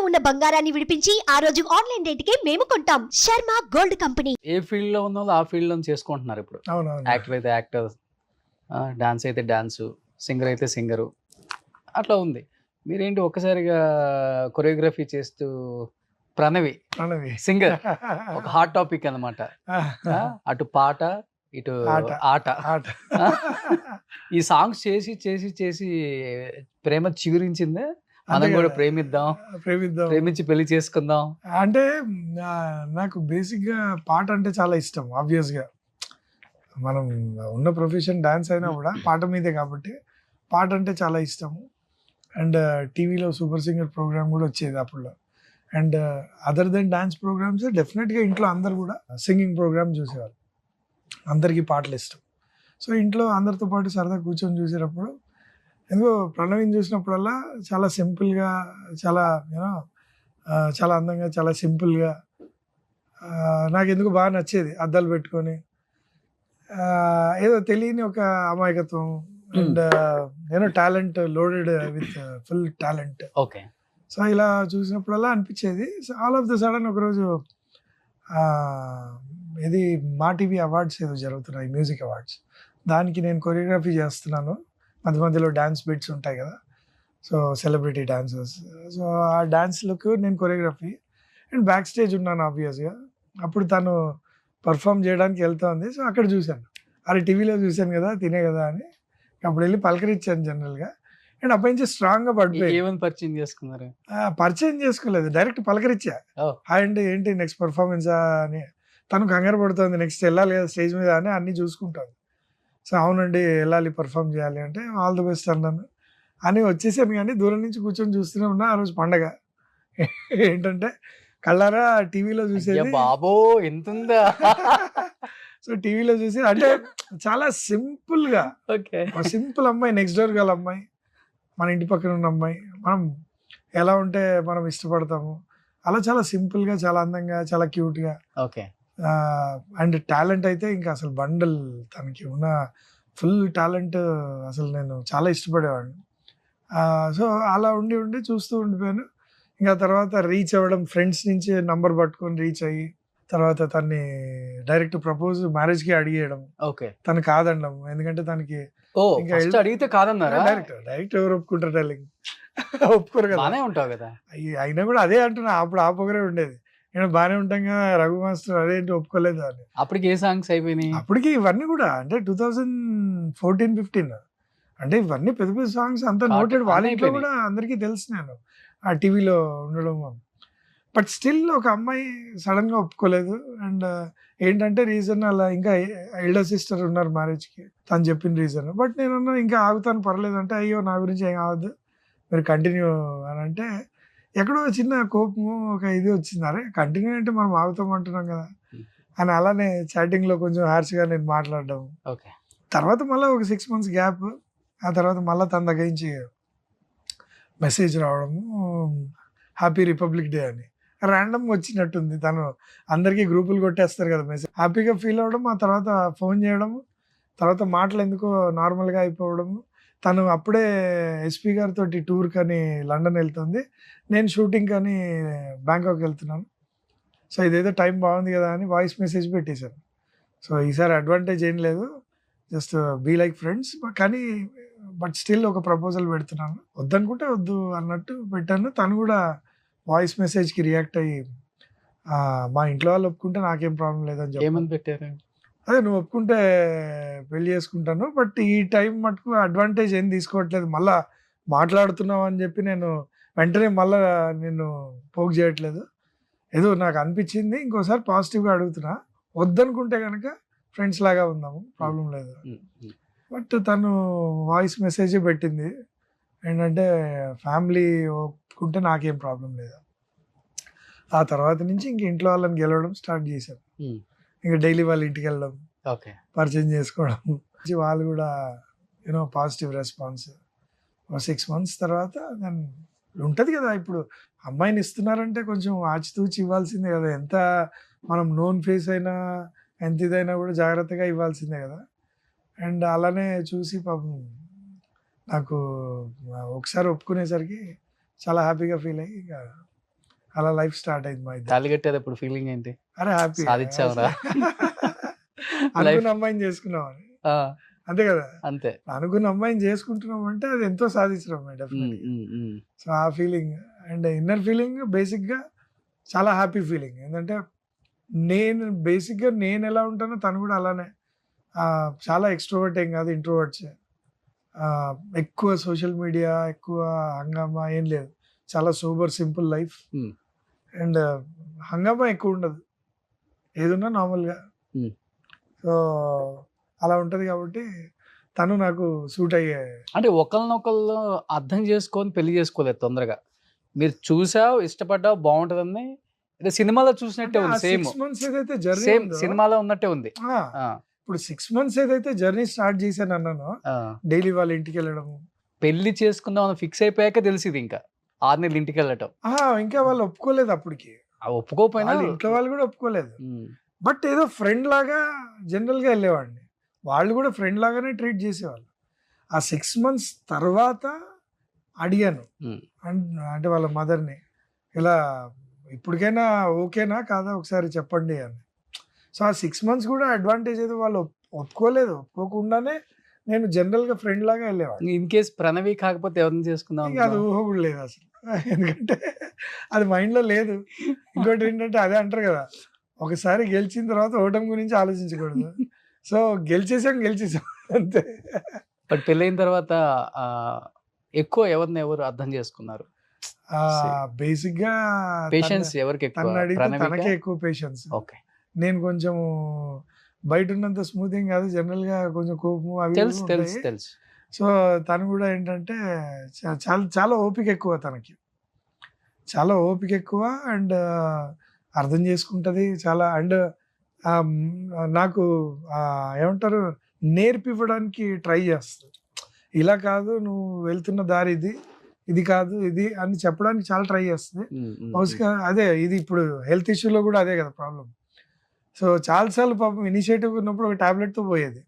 ఉన్న బంగారాన్ని విడిపించి ఆ రోజు ఆన్లైన్ రేటుకే మేము కొంటాం. Sharma gold company. ఏ ఫీల్డ్‌లో ఉన్నోళ్ళు ఆ ఫీల్డ్‌లో చేసుకుంటున్నారు ఇప్పుడు. అవునవును. యాక్టర్ అయితే యాక్టర్, డాన్స్ అయితే డాన్సు, సింగర్ అయితే సింగరు. అట్లా ఉంది. మీరేంటి ఒక్కసారిగా కొరియోగ్రఫీ చేస్తూ ప్రణవి సింగర్ ఒక హాట్ టాపిక్ అన్నమాట. అటు పాట, ఇటు ఆట. ఆ! ఈ సాంగ్స్ చేసి ప్రేమ చిగురించిందా? మనం కూడా ప్రేమిద్దాం, ప్రేమించి పెళ్లి చేసుకుందాం. అంటే నాకు బేసిక్‌గా పాట అంటే చాలా ఇష్టం. ఆబ్వియస్‌గా మనం ఉన్న ప్రొఫెషన్ డాన్స్ అయినా కూడా పాట మీదే కాబట్టి పాట అంటే చాలా ఇష్టము. అండ్ టీవీలో సూపర్ సింగర్ ప్రోగ్రామ్ కూడా వచ్చేది అప్పట్లో. And other than dance programmes డెఫినెట్గా ఇంట్లో అందరు కూడా సింగింగ్ ప్రోగ్రామ్ చూసేవారు. అందరికీ పాటలు ఇష్టం. సో ఇంట్లో అందరితో పాటు సరదా కూర్చొని చూసేటప్పుడు ఎందుకో ప్రణవిని చూసినప్పుడల్లా చాలా సింపుల్గా, చాలా చాలా అందంగా, చాలా సింపుల్గా నాకు ఎందుకు బాగా నచ్చేది. అద్దాలు పెట్టుకొని ఏదో తెలియని ఒక అమాయకత్వం and talent, loaded with full talent. Okay. So ఇలా చూసినప్పుడల్లా అనిపించేది. So all of the sudden ఒకరోజు ఇది మా టీవీ అవార్డ్స్ ఏదో జరుగుతున్నాయి, మ్యూజిక్ అవార్డ్స్. దానికి నేను కొరియోగ్రఫీ చేస్తున్నాను. మధ్య మధ్యలో డ్యాన్స్ బిట్స్ ఉంటాయి కదా, సో సెలబ్రిటీ డాన్సర్స్. సో ఆ డాన్స్లకు నేను కొరియోగ్రఫీ అండ్ బ్యాక్ స్టేజ్ ఉన్నాను ఆబ్వియస్గా. అప్పుడు తను పర్ఫామ్ చేయడానికి వెళ్తుంది. సో అక్కడ చూశాను, అరే టీవీలో చూశాను కదా తినే కదా అని. అప్పుడు వెళ్ళి పలకరించాను జనరల్గా. అండ్ అప్పటి నుంచి స్ట్రాంగ్గా పడిపోయి. ఏమని పరిచయం చేసుకున్నారు? పరిచయం చేసుకోలేదు, డైరెక్ట్ పలకరించా. హాయ్ అండి, ఏంటి నెక్స్ట్ పర్ఫార్మెన్సా అని. తను కంగారు పడుతుంది, నెక్స్ట్ వెళ్ళాలి కదా స్టేజ్ మీద అని అన్నీ చూసుకుంటాను. సో అవునండి వెళ్ళాలి, పర్ఫామ్ చేయాలి అంటే ఆల్ ది బెస్ట్ అన్నాను అని వచ్చేసాను. కానీ దూరం నుంచి కూర్చొని చూస్తూనే ఉన్నా. ఆ రోజు పండగ ఏంటంటే కళ్ళారా టీవీలో చూసేది. బాబో ఎంతుందా. సో టీవీలో చూసి అంటే చాలా సింపుల్గా, సింపుల్ అమ్మాయి, నెక్స్ట్ డోర్ గల అమ్మాయి, మన ఇంటి పక్కన ఉన్న అమ్మాయి, మనం ఎలా ఉంటే మనం ఇష్టపడతాము అలా చాలా సింపుల్గా, చాలా అందంగా, చాలా క్యూట్గా. ఓకే. అండ్ టాలెంట్ అయితే ఇంకా అసలు బండల్. తనకి ఉన్న ఫుల్ టాలెంట్ అసలు నేను చాలా ఇష్టపడేవాడిని. సో అలా ఉండి చూస్తూ ఉండిపోయాను. ఇంకా తర్వాత రీచ్ అవ్వడం, ఫ్రెండ్స్ నుంచి నంబర్ పట్టుకొని రీచ్ అయ్యి తర్వాత తన్ని డైరెక్ట్ ప్రపోజ్ మ్యారేజ్కి అడిగేయడం. ఓకే. తను కాదనడం, ఎందుకంటే తనకి ఇంకా అడిగితే కాదన్నారా? డైరెక్ట్ ఎవరు ఒప్పుకుంటారు డార్లింగ్, ఒప్పుకోరు కదా. ఉంటావు కదా. అయినా కూడా అదే అంటున్నా, అప్పుడు ఆ పొగరే ఉండేది. నేను బాగానే ఉంటాం కదా రఘు మాస్టర్, అదేంటి ఒప్పుకోలేదు అని. అప్పటికి ఏ సాంగ్స్ అయిపోయినాయి? అప్పటికి ఇవన్నీ కూడా అంటే 2014-15 అంటే ఇవన్నీ పెద్ద పెద్ద సాంగ్స్ అంతా నోటెడ్. వాళ్ళ ఇంట్లో కూడా అందరికీ తెలుసు నేను ఆ టీవీలో ఉండడం. బట్ స్టిల్ ఒక అమ్మాయి సడన్ గా ఒప్పుకోలేదు. అండ్ ఏంటంటే రీజన్ అలా, ఇంకా ఎల్డర్ సిస్టర్ ఉన్నారు మ్యారేజ్కి, తను చెప్పిన రీజన్. బట్ నేను ఇంకా ఆగుతాను పర్లేదు అంటే, అయ్యో నా గురించి ఏం కావద్దు మీరు కంటిన్యూ అని అంటే ఎక్కడో చిన్న కోపము, ఒక ఇది వచ్చింది. అరే కంటిన్యూ అంటే మనం ఆగుతాం అంటున్నాం కదా అని. అలానే చాటింగ్లో కొంచెం హార్ష్గా నేను మాట్లాడడం. తర్వాత మళ్ళీ ఒక 6 months గ్యాప్. ఆ తర్వాత మళ్ళీ తన దగ్గర నుంచి మెసేజ్ రావడము, హ్యాపీ రిపబ్లిక్ డే అని ర్యాండమ్గా వచ్చినట్టుంది. తను అందరికీ గ్రూపులు కొట్టేస్తారు కదా మెసేజ్, హ్యాపీగా ఫీల్ అవ్వడం. ఆ తర్వాత ఫోన్ చేయడము, తర్వాత మాటలు ఎందుకో నార్మల్గా అయిపోవడము. తను అప్పుడే ఎస్పీ గారితో టూర్ కని లండన్ వెళ్తుంది, నేను షూటింగ్ కానీ బ్యాంకాక్ వెళ్తున్నాను. సో ఇదేదో టైం బాగుంది కదా అని వాయిస్ మెసేజ్ పెట్టేశాను. సో ఈసారి అడ్వాంటేజ్ ఏం లేదు, జస్ట్ బీ లైక్ ఫ్రెండ్స్ కానీ బట్ స్టిల్ ఒక ప్రపోజల్ పెడుతున్నాను, వద్దనుకుంటే వద్దు అన్నట్టు పెట్టాను. తను కూడా వాయిస్ మెసేజ్కి రియాక్ట్ అయ్యి మా ఇంట్లో వాళ్ళు ఒప్పుకుంటే నాకేం ప్రాబ్లం లేదని చెప్పి పెట్టారు. అదే నువ్వు ఒప్పుకుంటే పెళ్లి చేసుకుంటాను, బట్ ఈ టైం మటుకు అడ్వాంటేజ్ ఏం తీసుకోవట్లేదు, మళ్ళా మాట్లాడుతున్నావు అని చెప్పి నేను వెంటనే మళ్ళా నేను పోక్ చేయట్లేదు. ఏదో నాకు అనిపించింది, ఇంకోసారి పాజిటివ్గా అడుగుతున్నా, వద్దనుకుంటే కనుక ఫ్రెండ్స్ లాగా ఉందాము, ప్రాబ్లం లేదు. బట్ తను వాయిస్ మెసేజే పెట్టింది ఏంటంటే ఫ్యామిలీ ఒప్పుకుంటే నాకేం ప్రాబ్లం లేదు. ఆ తర్వాత నుంచి ఇంక ఇంట్లో వాళ్ళని గెలవడం స్టార్ట్ చేశాను. ఇంకా డైలీ వాళ్ళ ఇంటికి వెళ్ళడం, పరిచయం చేసుకోవడం, వాళ్ళు కూడా పాజిటివ్ రెస్పాన్స్. 6 months తర్వాత దాన్ని ఉంటుంది కదా, ఇప్పుడు అమ్మాయిని ఇస్తున్నారంటే కొంచెం ఆచితూచి ఇవ్వాల్సిందే కదా. ఎంత మనం నోన్ ఫేస్ అయినా ఎంత ఇదైనా కూడా జాగ్రత్తగా ఇవ్వాల్సిందే కదా. అండ్ అలానే చూసి పాపం నాకు ఒకసారి ఒప్పుకునేసరికి చాలా హ్యాపీగా ఫీల్ అయ్యి ఇక అలా లైఫ్ స్టార్ట్ అయింది మా ఇద్దరు. తాళి కట్టేటప్పుడు ఫీలింగ్ ఏంటి? అరే హ్యాపీ సాధించావురా? అనుకున్న అమ్మాయిని చేసుకున్నామని, ఆ, అంతే కదా. అంతే. అనుకున్న అమ్మాయిని చేసుకుంటున్నాం అంటే అది ఎంతో సాధించడం డెఫినెట్. సో ఆ ఫీలింగ్ అండ్ ఇన్నర్ ఫీలింగ్ బేసిక్గా చాలా హ్యాపీ ఫీలింగ్. ఏంటంటే నేను బేసిక్గా నేను ఎలా ఉంటానో తను కూడా అలానే. చాలా ఎక్స్ట్రోవర్ట్ ఏం కాదు, ఇంట్రోవర్ట్స్. ఎక్కువ సోషల్ మీడియా, ఎక్కువ హంగామా ఏం లేదు. చాలా సూపర్ సింపుల్ లైఫ్. అండ్ హంగామా ఎక్కువ ఉండదు, ఏదున్నా నార్మల్గా. సో అలా ఉంటుంది కాబట్టి తను నాకు సూట్ అయ్యే. అంటే ఒకళ్ళనొకళ్ళు అర్థం చేసుకొని పెళ్లి చేసుకోలేదు తొందరగా. మీరు చూసావు, ఇష్టపడ్డావు, బాగుంటుందని సినిమాలో చూసినట్టే ఉంది. సేమ్ 6 months ఏదైతే జర్నీ సేమ్ సినిమాలో ఉన్నట్టే ఉంది. ఇప్పుడు 6 months ఏదైతే జర్నీ స్టార్ట్ చేశాను అన్నాను, డైలీ వాళ్ళ ఇంటికి వెళ్ళడము. పెళ్లి చేసుకుందాం అని ఫిక్స్ అయిపోయాక తెలిసింది ఇంకా 6 నెలలు ఇంటికి వెళ్ళటం. ఇంకా వాళ్ళు ఒప్పుకోలేదు అప్పటికి. ఒప్పుకోపోయినా ఇంట్లో వాళ్ళు కూడా ఒప్పుకోలేదు. బట్ ఏదో ఫ్రెండ్ లాగా జనరల్గా వెళ్ళేవాడిని, వాళ్ళు కూడా ఫ్రెండ్ లాగానే ట్రీట్ చేసేవాళ్ళు. ఆ 6 months తర్వాత అడిగాను అంటే వాళ్ళ మదర్ని, ఇలా ఇప్పటికైనా ఓకేనా కాదా ఒకసారి చెప్పండి అని. సో ఆ 6 months కూడా అడ్వాంటేజ్ ఏదో వాళ్ళు ఒప్పుకోలేదు. ఒప్పుకోకుండానే నేను జనరల్గా ఫ్రెండ్ లాగా వెళ్ళేవాడిని. ఇన్ కేస్ ప్రణవి కాకపోతే ఎవరిని చేసుకుందాం అది ఊహ కూడా లేదు అసలు, ఎందుకంటే అది మైండ్లో లేదు. ఇంకోటి ఏంటంటే అదే అంటారు కదా, ఒకసారి గెలిచిన తర్వాత ఓటమి గురించి ఆలోచించకూడదు. సో గెలిచేసాం అంతే. బట్ పెళ్ళైన తర్వాత ఎక్కువ ఎవరు అర్థం చేసుకున్నారు? బేసిక్ గా పేషెన్స్ ఎవరికి ఎక్కువ? తనకే ఎక్కువ పేషెన్స్. ఓకే. నేను కొంచెం బయట ఉన్నంత స్మూతింగ్ కాదు, జనరల్ గా కొంచెం కోపము అవి తెలుసు. సో తను కూడా ఏంటంటే చాలా చాలా ఓపిక ఎక్కువ, తనకి చాలా ఓపిక ఎక్కువ. అండ్ అర్థం చేసుకుంటది చాలా. అండ్ నాకు ఏమంటారు, నేర్పివ్వడానికి ట్రై చేస్తుంది. ఇలా కాదు, నువ్వు వెళ్తున్న దారి ఇది కాదు ఇది అని చెప్పడానికి చాలా ట్రై చేస్తుంది. అదే ఇది ఇప్పుడు హెల్త్ ఇష్యూలో కూడా అదే కదా ప్రాబ్లం. సో చాలాసార్లు పాపం ఇనిషియేటివ్ ఉన్నప్పుడు ఒక టాబ్లెట్తో పోయేది,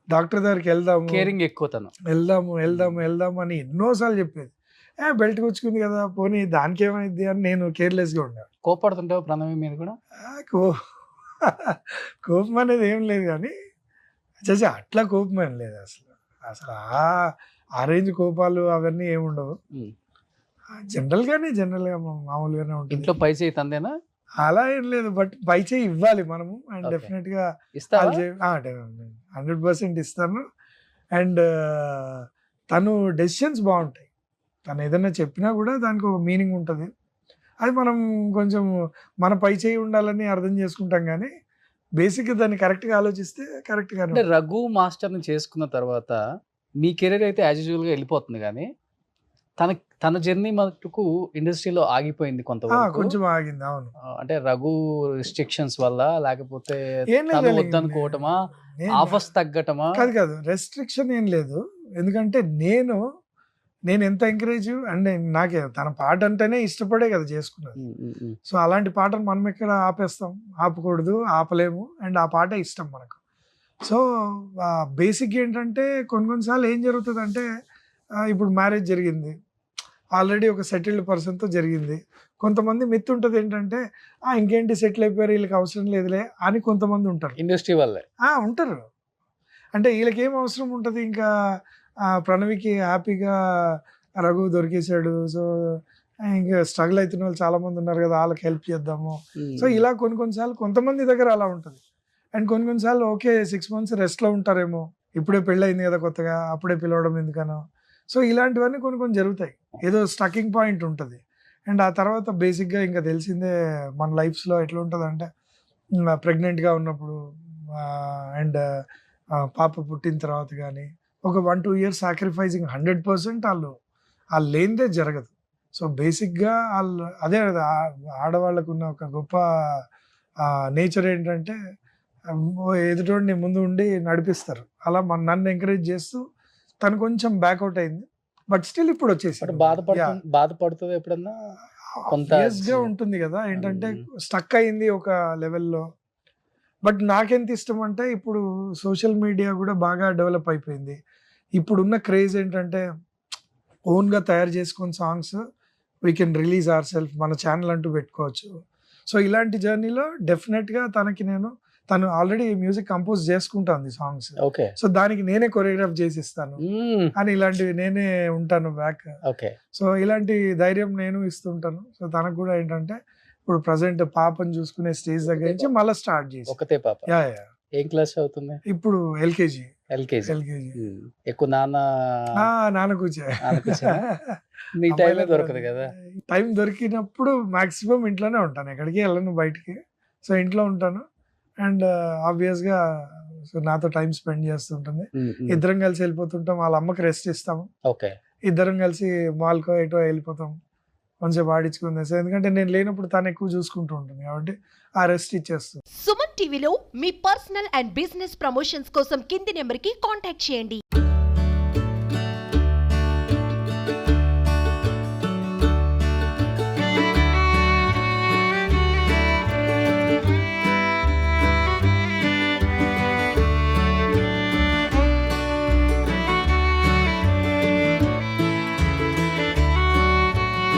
డాక్టర్ దగ్గరికి వెళ్దాము, కేరింగ్ ఎక్కువ, తను వెళ్దాము అని ఎన్నోసార్లు చెప్పేది. బెల్ట్ కూర్చుకుంది కదా పోనీ దానికి ఏమైంది అని నేను కేర్లెస్గా ఉండేవాడు. కోపడుతుంటావు ప్రణవి మీద కూడా? కోపం అనేది ఏం లేదు, కానీ అట్లా కోపం ఏం లేదు అసలు. ఆ రేంజ్ కోపాలు అవన్నీ ఏముండవు. జనరల్గా మామూలుగానే ఉంటుంది. ఇంట్లో పై చేయి తందేనా? అలా ఏం లేదు, బట్ పై చేయి ఇవ్వాలి మనము. అండ్ డెఫినెట్ గా 100% ఇస్తాను. అండ్ తను డెసిషన్స్ బాగుంటాయి. తను ఏదైనా చెప్పినా కూడా దానికి ఒక మీనింగ్ ఉంటుంది. అది మనం కొంచెం మన పై చేయి ఉండాలని అర్థం చేసుకుంటాం, కానీ బేసిక్గా దాన్ని కరెక్ట్గా ఆలోచిస్తే కరెక్ట్గా. అంటే రఘు మాస్టర్ని చేసుకున్న తర్వాత మీ కెరీర్ అయితే యాజ్ యూజువల్గా వెళ్ళిపోతుంది, కానీ తన జర్నీ మటుకు ఇండస్ట్రీలో ఆగిపోయింది కొంతవరకు. కొంచెం ఆగింది, అవును. అంటే రఘు రిస్ట్రిక్షన్స్ వల్ల, లేకపోతే వద్దనుకోవటమా, ఆఫర్స్ తగ్గటమా? కాదు, రెస్ట్రిక్షన్ ఏం లేదు. ఎందుకంటే నేను ఎంత ఎంకరేజ్, అండ్ నాకే తన పాట అంటేనే ఇష్టపడే కదా చేసుకున్నది. సో అలాంటి పాటను మనం ఎక్కడ ఆపకూడదు, ఆపలేము. అండ్ ఆ పాటే ఇష్టం మనకు. సో బేసిక్ ఏంటంటే కొన్నిసార్లు ఏం జరుగుతుంది అంటే, ఇప్పుడు మ్యారేజ్ జరిగింది, ఆల్రెడీ ఒక సెటిల్డ్ పర్సన్తో జరిగింది. కొంతమంది మిత్ ఉంటుంది ఏంటంటే, ఇంకేంటి సెటిల్ అయిపోయారు వీళ్ళకి అవసరం లేదులే అని కొంతమంది ఉంటారు, ఇండస్ట్రీ వల్లే ఉంటారు. అంటే వీళ్ళకి ఏం అవసరం ఉంటుంది, ఇంకా ప్రణవికి హ్యాపీగా రఘు దొరికేశాడు, సో ఇంకా స్ట్రగుల్ అవుతున్న వాళ్ళు చాలా మంది ఉన్నారు కదా, వాళ్ళకి హెల్ప్ చేద్దాము. సో ఇలా కొన్నిసార్లు కొంతమంది దగ్గర అలా ఉంటుంది. అండ్ కొన్నిసార్లు ఓకే 6 months రెస్ట్లో ఉంటారేమో, ఇప్పుడే పెళ్ళి అయింది కదా కొత్తగా, అప్పుడే పిలవడం ఎందుకనో. సో ఇలాంటివన్నీ కొన్ని జరుగుతాయి, ఏదో స్టకింగ్ పాయింట్ ఉంటుంది. అండ్ ఆ తర్వాత బేసిక్గా ఇంకా తెలిసిందే మన లైఫ్స్లో ఎట్లా ఉంటుంది అంటే, ప్రెగ్నెంట్గా ఉన్నప్పుడు అండ్ పాప పుట్టిన తర్వాత కానీ ఒక 1-2 years సాక్రిఫైసింగ్ 100% వాళ్ళు లేనిదే జరగదు. సో బేసిక్గా వాళ్ళు అదే ఆడవాళ్ళకు ఉన్న ఒక గొప్ప నేచర్ ఏంటంటే, ఎదుటోడిని ముందు ఉండి నడిపిస్తారు. అలా నన్ను ఎంకరేజ్ చేస్తూ తను కొంచెం బ్యాక్అవుట్ అయింది, బట్ స్టిల్ ఇప్పుడు వచ్చేసి బాధపడుతుంది ఎప్పుడన్నా గా ఉంటుంది కదా. ఏంటంటే స్టక్ అయింది ఒక లెవెల్లో. బట్ నాకెంత ఇష్టం అంటే, ఇప్పుడు సోషల్ మీడియా కూడా బాగా డెవలప్ అయిపోయింది. ఇప్పుడున్న క్రేజ్ ఏంటంటే, ఓన్గా తయారు చేసుకుని songs we can release our self, మన ఛానల్ అంటూ పెట్టుకోవచ్చు. సో ఇలాంటి జర్నీలో డెఫినెట్గా తను ఆల్రెడీ మ్యూజిక్ కంపోజ్ చేసుకుంటాను సాంగ్స్. ఓకే. సో దానికి నేనే కొరియోగ్రాఫ్ చేసి ఇస్తాను అని, ఇలాంటివి నేనే ఉంటాను బ్యాక్. ఓకే. సో ఇలాంటి ధైర్యం నేను ఇస్తుంటాను. సో తనకు కూడా ఏంటంటే ఇప్పుడు ప్రజెంట్ పాపను చూసుకునే స్టేజ్ దగ్గర నుంచి మళ్ళీ స్టార్ట్ చేసి. ఒకతే పాప? యా. ఏం క్లాస్ అవుతుంది ఇప్పుడు ఎల్కేజీ. ఎక్కువ నాన్న కూర్చో. నీ టైం దొరకదు కదా. టైం దొరికినప్పుడు మాక్సిమం ఇంట్లోనే ఉంటాను, ఎక్కడికి వెళ్ళను బయటికి. సో ఇంట్లో ఉంటాను అండ్ ఆబ్వియస్గా సో నాతో టైం స్పెండ్ చేస్తుంటుంది. ఇద్దరం కలిసి వెళ్ళిపోతుంటాం, వాళ్ళ అమ్మకి రెస్ట్ ఇస్తాము. ఓకే. ఇద్దరం కలిసి మాల్కో ఎటో వెళ్ళిపోతాం, కొంచెం ఆడించుకుంది. సో ఎందుకంటే నేను లేనప్పుడు తను ఎక్కువ చూసుకుంటూ ఉంటుంది కాబట్టి ఆ రెస్ట్ ఇచ్చేస్తుంది. సుమన్ టీవీలో మీ పర్సనల్ అండ్ బిజినెస్ ప్రమోషన్స్ కోసం కింది నెంబర్కి కాంటాక్ట్ చేయండి.